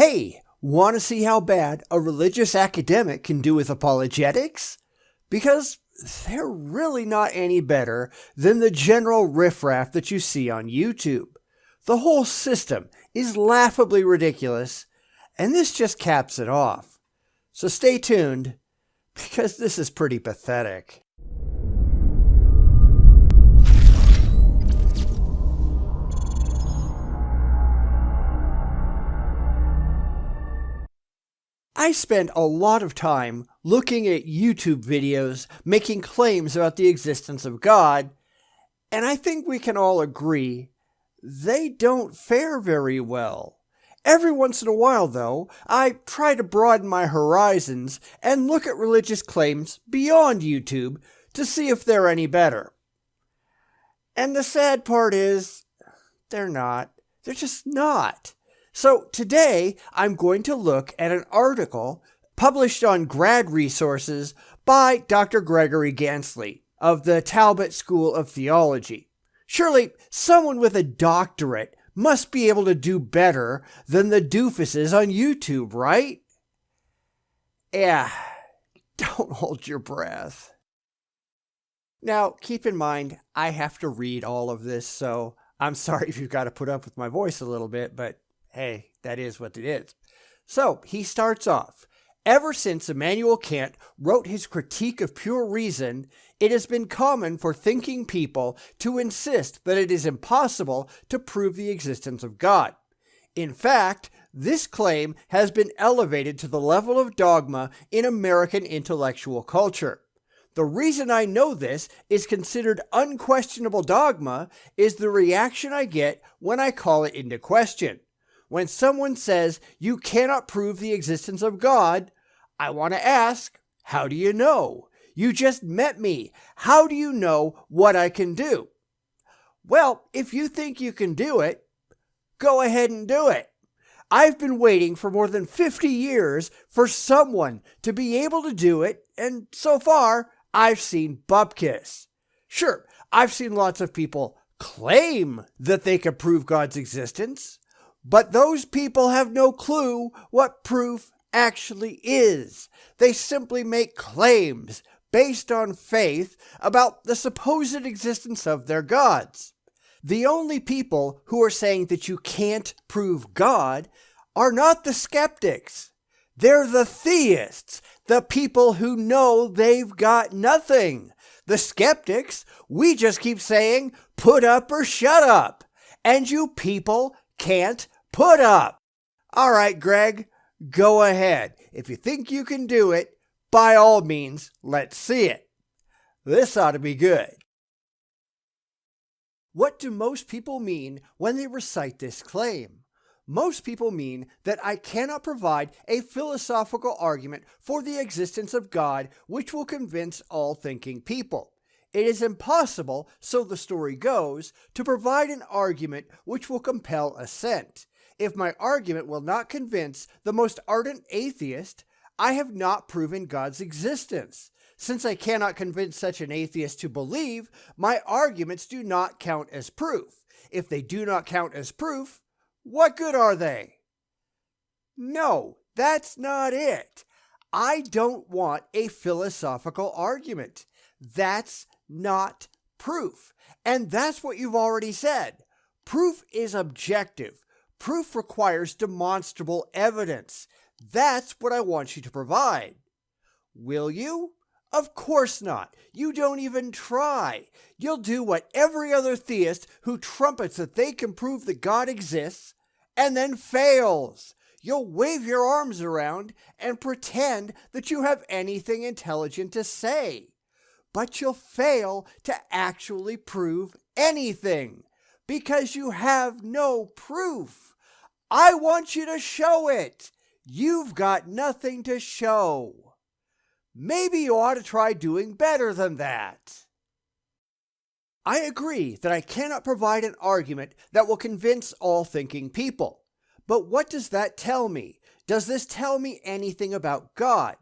Hey, want to see how bad a religious academic can do with apologetics? Because they're really not any better than the general riffraff that you see on YouTube. The whole system is laughably ridiculous, and this just caps it off. So stay tuned, because this is pretty pathetic. I spend a lot of time looking at YouTube videos making claims about the existence of God, and I think we can all agree they don't fare very well. Every once in a while, though, I try to broaden my horizons and look at religious claims beyond YouTube to see if they're any better. And the sad part is, they're not. They're just not. So today, I'm going to look at an article published on Grad Resources by Dr. Gregory Ganssle of the Talbot School of Theology. Surely, someone with a doctorate must be able to do better than the doofuses on YouTube, right? Yeah, don't hold your breath. Now, keep in mind, I have to read all of this, so I'm sorry if you've got to put up with my voice a little bit, but hey, that is what it is. So, he starts off. Ever since Immanuel Kant wrote his Critique of Pure Reason, it has been common for thinking people to insist that it is impossible to prove the existence of God. In fact, this claim has been elevated to the level of dogma in American intellectual culture. The reason I know this is considered unquestionable dogma is the reaction I get when I call it into question. When someone says you cannot prove the existence of God, I want to ask, how do you know? You just met me. How do you know what I can do? Well, if you think you can do it, go ahead and do it. I've been waiting for more than 50 years for someone to be able to do it, and so far, I've seen bupkis. Sure, I've seen lots of people claim that they can prove God's existence, but those people have no clue what proof actually is. They simply make claims based on faith about the supposed existence of their gods. The only people who are saying that you can't prove God are not the skeptics. They're the theists, the people who know they've got nothing. The skeptics, we just keep saying, put up or shut up. And you people can't put up. All right, Greg, go ahead. If you think you can do it, by all means, let's see it. This ought to be good. What do most people mean when they recite this claim? Most people mean that I cannot provide a philosophical argument for the existence of God which will convince all thinking people. It is impossible, so the story goes, to provide an argument which will compel assent. If my argument will not convince the most ardent atheist, I have not proven God's existence. Since I cannot convince such an atheist to believe, my arguments do not count as proof. If they do not count as proof, what good are they? No, that's not it. I don't want a philosophical argument. That's not proof. And that's what you've already said. Proof is objective. Proof requires demonstrable evidence. That's what I want you to provide. Will you? Of course not. You don't even try. You'll do what every other theist who trumpets that they can prove that God exists and then fails. You'll wave your arms around and pretend that you have anything intelligent to say. But you'll fail to actually prove anything because you have no proof. I want you to show it. You've got nothing to show. Maybe you ought to try doing better than that. I agree that I cannot provide an argument that will convince all thinking people. But what does that tell me? Does this tell me anything about God?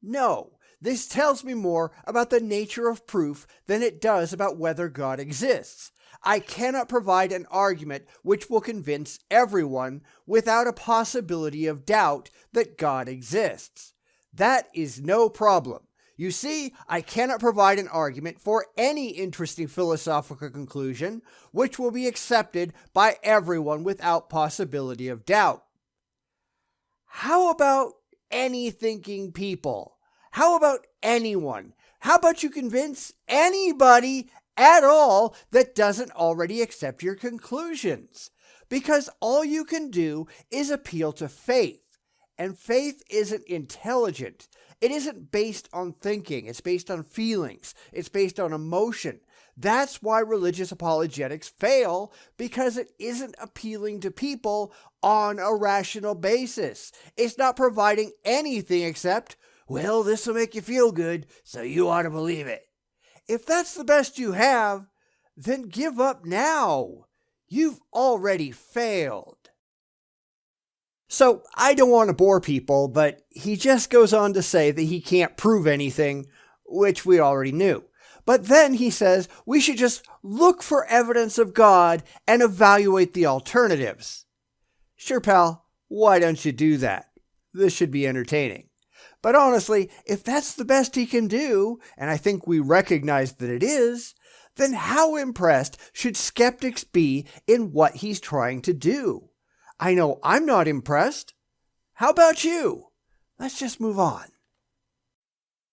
No. This tells me more about the nature of proof than it does about whether God exists. I cannot provide an argument which will convince everyone without a possibility of doubt that God exists. That is no problem. You see, I cannot provide an argument for any interesting philosophical conclusion which will be accepted by everyone without possibility of doubt. How about any thinking people? How about anyone? How about you convince anybody at all that doesn't already accept your conclusions? Because all you can do is appeal to faith. And faith isn't intelligent. It isn't based on thinking. It's based on feelings. It's based on emotion. That's why religious apologetics fail, because it isn't appealing to people on a rational basis. It's not providing anything except, well, this will make you feel good, so you ought to believe it. If that's the best you have, then give up now. You've already failed. So I don't want to bore people, but he just goes on to say that he can't prove anything, which we already knew. But then he says we should just look for evidence of God and evaluate the alternatives. Sure, pal, why don't you do that? This should be entertaining. But honestly, if that's the best he can do, and I think we recognize that it is, then how impressed should skeptics be in what he's trying to do? I know I'm not impressed. How about you? Let's just move on.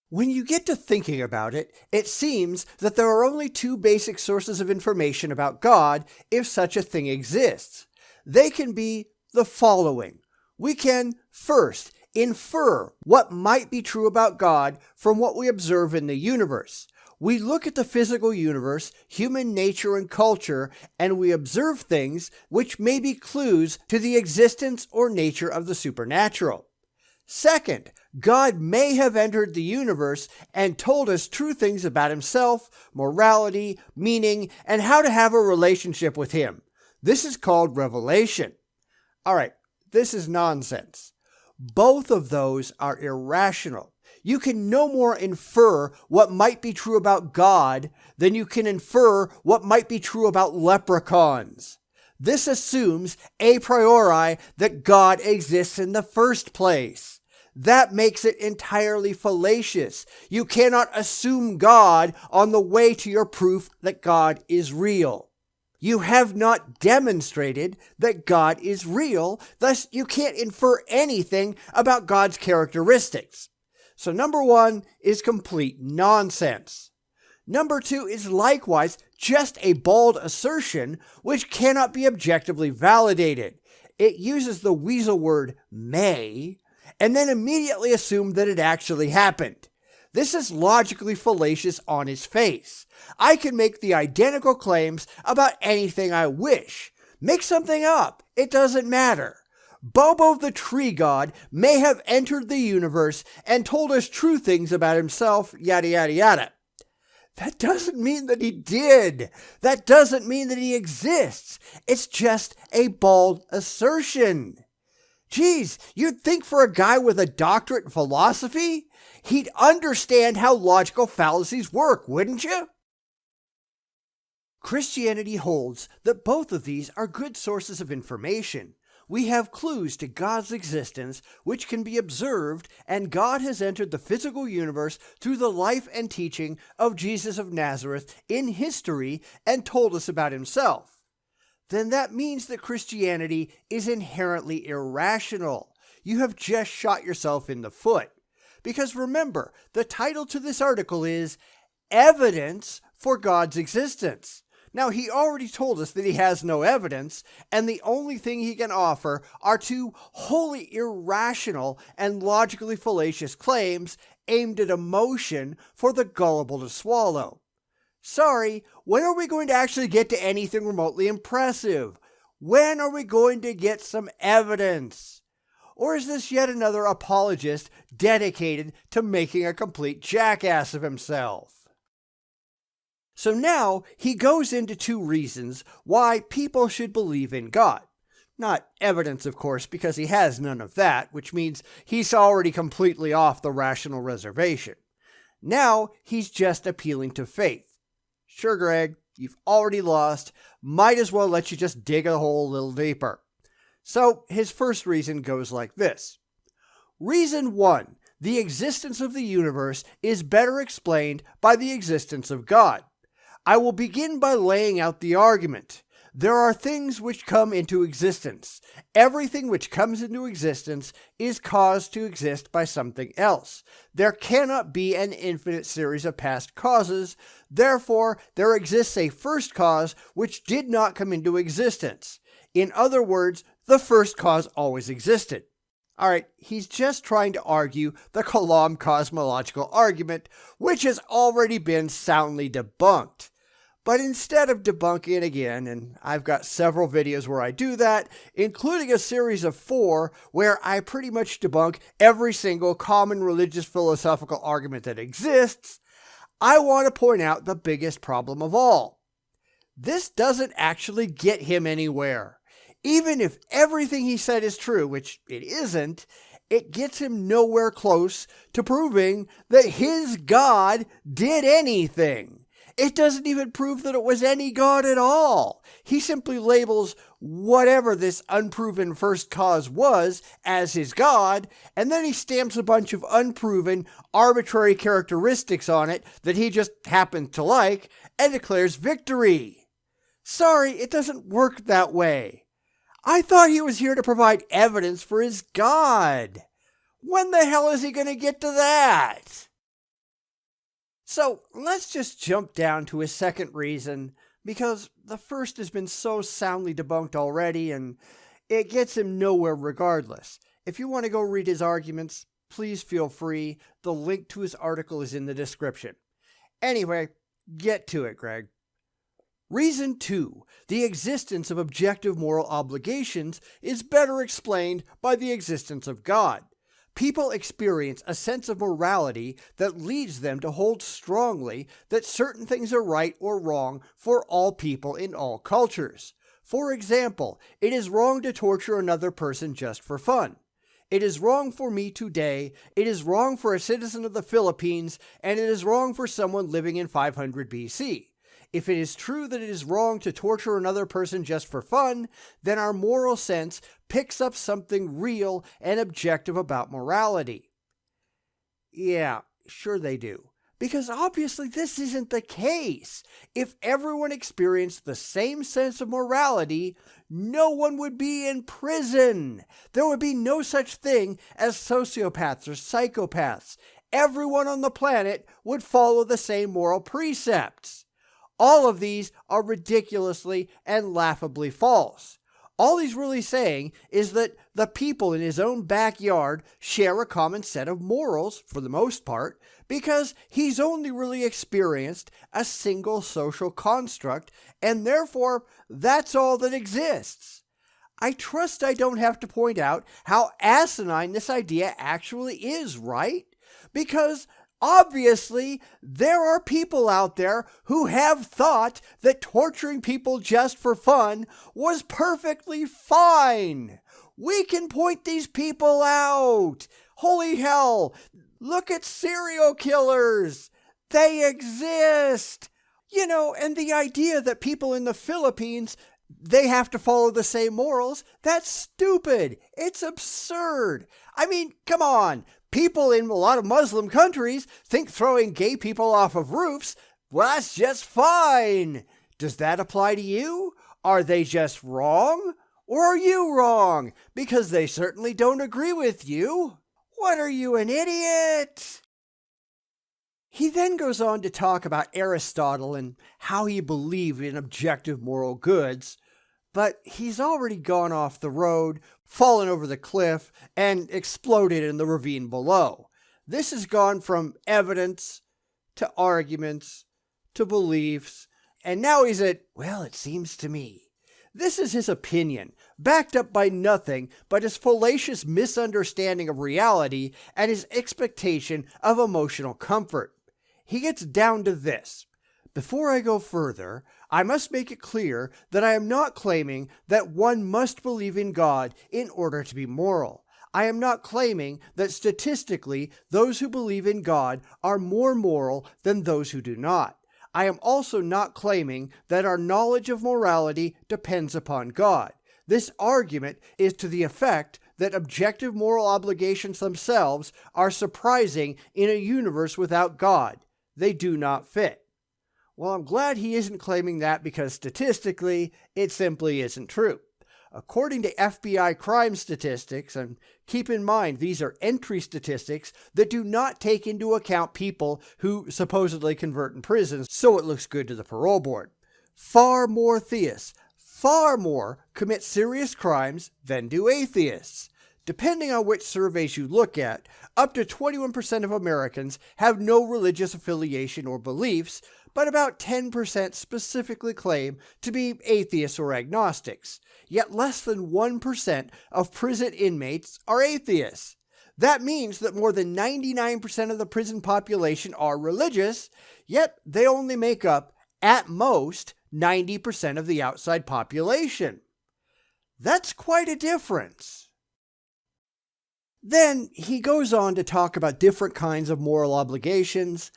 When you get to thinking about it, it seems that there are only two basic sources of information about God, if such a thing exists. They can be the following. We can, first, infer what might be true about God from what we observe in the universe. We look at the physical universe, human nature and culture, and we observe things which may be clues to the existence or nature of the supernatural. Second, God may have entered the universe and told us true things about himself, morality, meaning, and how to have a relationship with him. This is called revelation. All right, this is nonsense. Both of those are irrational. You can no more infer what might be true about God than you can infer what might be true about leprechauns. This assumes a priori that God exists in the first place. That makes it entirely fallacious. You cannot assume God on the way to your proof that God is real. You have not demonstrated that God is real, thus you can't infer anything about God's characteristics. So number one is complete nonsense. Number two is likewise just a bald assertion which cannot be objectively validated. It uses the weasel word may and then immediately assumed that it actually happened. This is logically fallacious on its face. I can make the identical claims about anything I wish. Make something up. It doesn't matter. Bobo the tree god may have entered the universe and told us true things about himself, yada yada yada. That doesn't mean that he did. That doesn't mean that he exists. It's just a bald assertion. Geez, you'd think for a guy with a doctorate in philosophy, he'd understand how logical fallacies work, wouldn't you? Christianity holds that both of these are good sources of information. We have clues to God's existence which can be observed, and God has entered the physical universe through the life and teaching of Jesus of Nazareth in history and told us about himself. Then that means that Christianity is inherently irrational. You have just shot yourself in the foot. Because remember, the title to this article is Evidence for God's Existence. Now, he already told us that he has no evidence, and the only thing he can offer are two wholly irrational and logically fallacious claims aimed at emotion for the gullible to swallow. Sorry, when are we going to actually get to anything remotely impressive? When are we going to get some evidence? Or is this yet another apologist dedicated to making a complete jackass of himself? So now he goes into two reasons why people should believe in God. Not evidence, of course, because he has none of that, which means he's already completely off the rational reservation. Now he's just appealing to faith. Sure, Greg, you've already lost. Might as well let you just dig a hole a little deeper. So his first reason goes like this. Reason 1. The existence of the universe is better explained by the existence of God. I will begin by laying out the argument. There are things which come into existence. Everything which comes into existence is caused to exist by something else. There cannot be an infinite series of past causes. Therefore, there exists a first cause which did not come into existence. In other words, the first cause always existed. All right, he's just trying to argue the Kalam cosmological argument, which has already been soundly debunked. But instead of debunking it again, and I've got several videos where I do that, including a series of 4 where I pretty much debunk every single common religious philosophical argument that exists, I want to point out the biggest problem of all. This doesn't actually get him anywhere. Even if everything he said is true, which it isn't, it gets him nowhere close to proving that his God did anything. It doesn't even prove that it was any God at all. He simply labels whatever this unproven first cause was as his God, and then he stamps a bunch of unproven, arbitrary characteristics on it that he just happens to like, and declares victory. Sorry, it doesn't work that way. I thought he was here to provide evidence for his God. When the hell is he going to get to that? So let's just jump down to his second reason, because the first has been so soundly debunked already, and it gets him nowhere regardless. If you want to go read his arguments, please feel free. The link to his article is in the description. Anyway, get to it, Greg. Reason 2. The existence of objective moral obligations is better explained by the existence of God. People experience a sense of morality that leads them to hold strongly that certain things are right or wrong for all people in all cultures. For example, it is wrong to torture another person just for fun. It is wrong for me today, it is wrong for a citizen of the Philippines, and it is wrong for someone living in 500 BC. If it is true that it is wrong to torture another person just for fun, then our moral sense picks up something real and objective about morality. Yeah, sure they do. Because obviously this isn't the case. If everyone experienced the same sense of morality, no one would be in prison. There would be no such thing as sociopaths or psychopaths. Everyone on the planet would follow the same moral precepts. All of these are ridiculously and laughably false. All he's really saying is that the people in his own backyard share a common set of morals, for the most part, because he's only really experienced a single social construct, and therefore that's all that exists. I trust I don't have to point out how asinine this idea actually is, right? Because obviously, there are people out there who have thought that torturing people just for fun was perfectly fine. We can point these people out. Holy hell, look at serial killers. They exist. You know, and the idea that people in the Philippines, they have to follow the same morals, that's stupid. It's absurd. I mean, come on. People in a lot of Muslim countries think throwing gay people off of roofs, well, that's just fine. Does that apply to you? Are they just wrong? Or are you wrong? Because they certainly don't agree with you. What are you, an idiot? He then goes on to talk about Aristotle and how he believed in objective moral goods, but he's already gone off the road, fallen over the cliff, and exploded in the ravine below. This has gone from evidence to arguments to beliefs, and now he's at, well, it seems to me. This is his opinion, backed up by nothing but his fallacious misunderstanding of reality and his expectation of emotional comfort. He gets down to this. Before I go further, I must make it clear that I am not claiming that one must believe in God in order to be moral. I am not claiming that statistically those who believe in God are more moral than those who do not. I am also not claiming that our knowledge of morality depends upon God. This argument is to the effect that objective moral obligations themselves are surprising in a universe without God. They do not fit. Well, I'm glad he isn't claiming that because statistically, it simply isn't true. According to FBI crime statistics, and keep in mind these are entry statistics that do not take into account people who supposedly convert in prisons, so it looks good to the parole board. Far more theists, far more commit serious crimes than do atheists. Depending on which surveys you look at, up to 21% of Americans have no religious affiliation or beliefs, but about 10% specifically claim to be atheists or agnostics. Yet less than 1% of prison inmates are atheists. That means that more than 99% of the prison population are religious, yet they only make up, at most, 90% of the outside population. That's quite a difference. Then he goes on to talk about different kinds of moral obligations,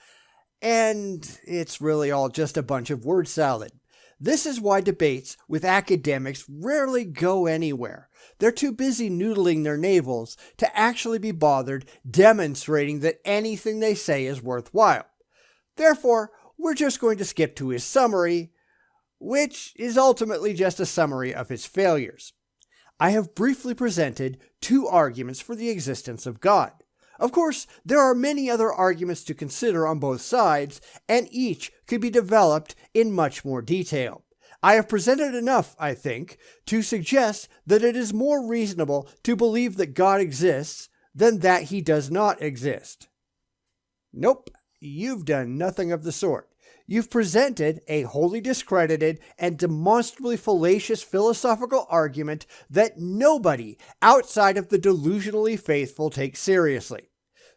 and it's really all just a bunch of word salad. This is why debates with academics rarely go anywhere. They're too busy noodling their navels to actually be bothered demonstrating that anything they say is worthwhile. Therefore, we're just going to skip to his summary, which is ultimately just a summary of his failures. I have briefly presented two arguments for the existence of God. Of course, there are many other arguments to consider on both sides, and each could be developed in much more detail. I have presented enough, I think, to suggest that it is more reasonable to believe that God exists than that he does not exist. Nope, you've done nothing of the sort. You've presented a wholly discredited and demonstrably fallacious philosophical argument that nobody outside of the delusionally faithful takes seriously.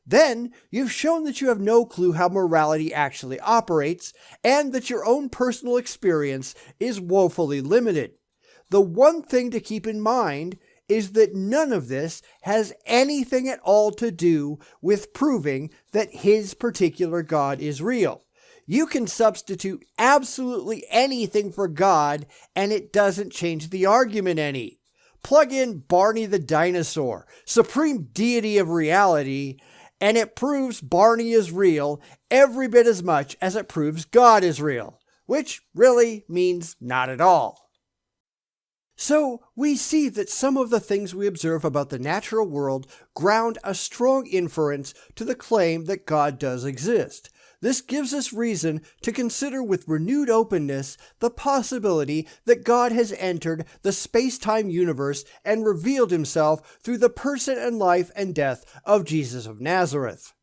Then, you've shown that you have no clue how morality actually operates, and that your own personal experience is woefully limited. The one thing to keep in mind is that none of this has anything at all to do with proving that his particular God is real. You can substitute absolutely anything for God, and it doesn't change the argument any. Plug in Barney the dinosaur, supreme deity of reality, and it proves Barney is real every bit as much as it proves God is real, which really means not at all. So we see that some of the things we observe about the natural world ground a strong inference to the claim that God does exist. This gives us reason to consider with renewed openness the possibility that God has entered the space-time universe and revealed himself through the person and life and death of Jesus of Nazareth.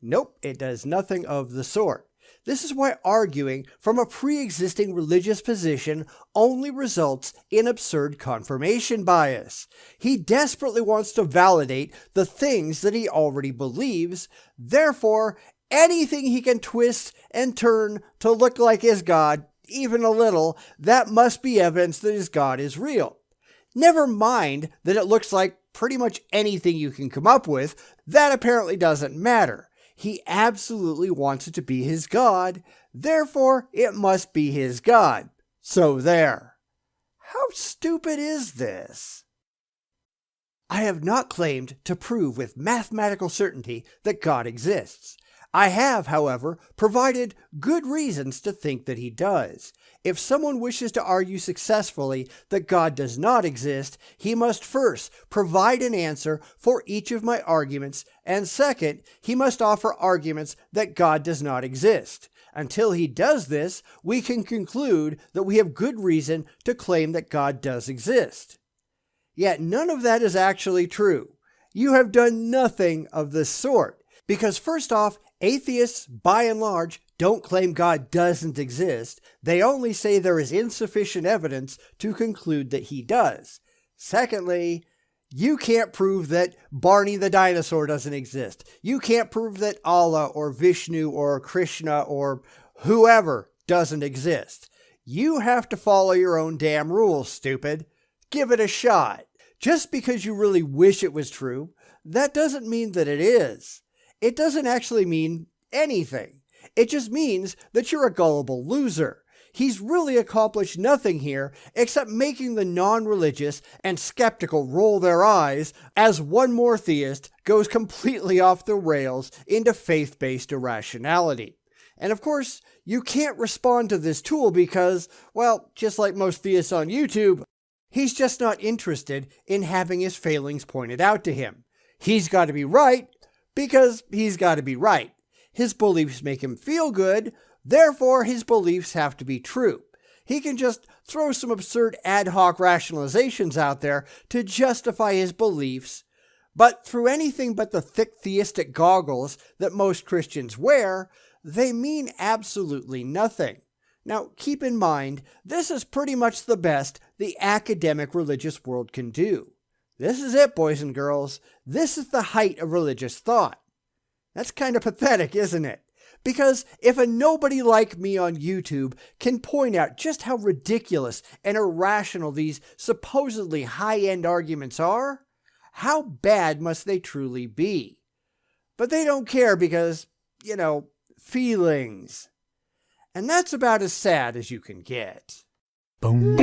Nope, it does nothing of the sort. This is why arguing from a pre-existing religious position only results in absurd confirmation bias. He desperately wants to validate the things that he already believes, therefore, anything he can twist and turn to look like his God, even a little, that must be evidence that his God is real. Never mind that it looks like pretty much anything you can come up with, that apparently doesn't matter. He absolutely wants it to be his God, therefore it must be his God. So there. How stupid is this? I have not claimed to prove with mathematical certainty that God exists. I have, however, provided good reasons to think that he does. If someone wishes to argue successfully that God does not exist, he must first provide an answer for each of my arguments, and second, he must offer arguments that God does not exist. Until he does this, we can conclude that we have good reason to claim that God does exist. Yet none of that is actually true. You have done nothing of the sort. Because first off, atheists, by and large, don't claim God doesn't exist. They only say there is insufficient evidence to conclude that he does. Secondly, you can't prove that Barney the dinosaur doesn't exist. You can't prove that Allah or Vishnu or Krishna or whoever doesn't exist. You have to follow your own damn rules, stupid. Give it a shot. Just because you really wish it was true, that doesn't mean that it is. It doesn't actually mean anything. It just means that you're a gullible loser. He's really accomplished nothing here except making the non-religious and skeptical roll their eyes as one more theist goes completely off the rails into faith-based irrationality. And of course, you can't respond to this tool because, well, just like most theists on YouTube, he's just not interested in having his failings pointed out to him. He's got to be right because he's got to be right. His beliefs make him feel good, therefore his beliefs have to be true. He can just throw some absurd ad hoc rationalizations out there to justify his beliefs, but through anything but the thick theistic goggles that most Christians wear, they mean absolutely nothing. Now, keep in mind, this is pretty much the best the academic religious world can do. This is it, boys and girls. This is the height of religious thought. That's kind of pathetic, isn't it? Because if a nobody like me on YouTube can point out just how ridiculous and irrational these supposedly high-end arguments are, how bad must they truly be? But they don't care because, feelings. And that's about as sad as you can get. Bum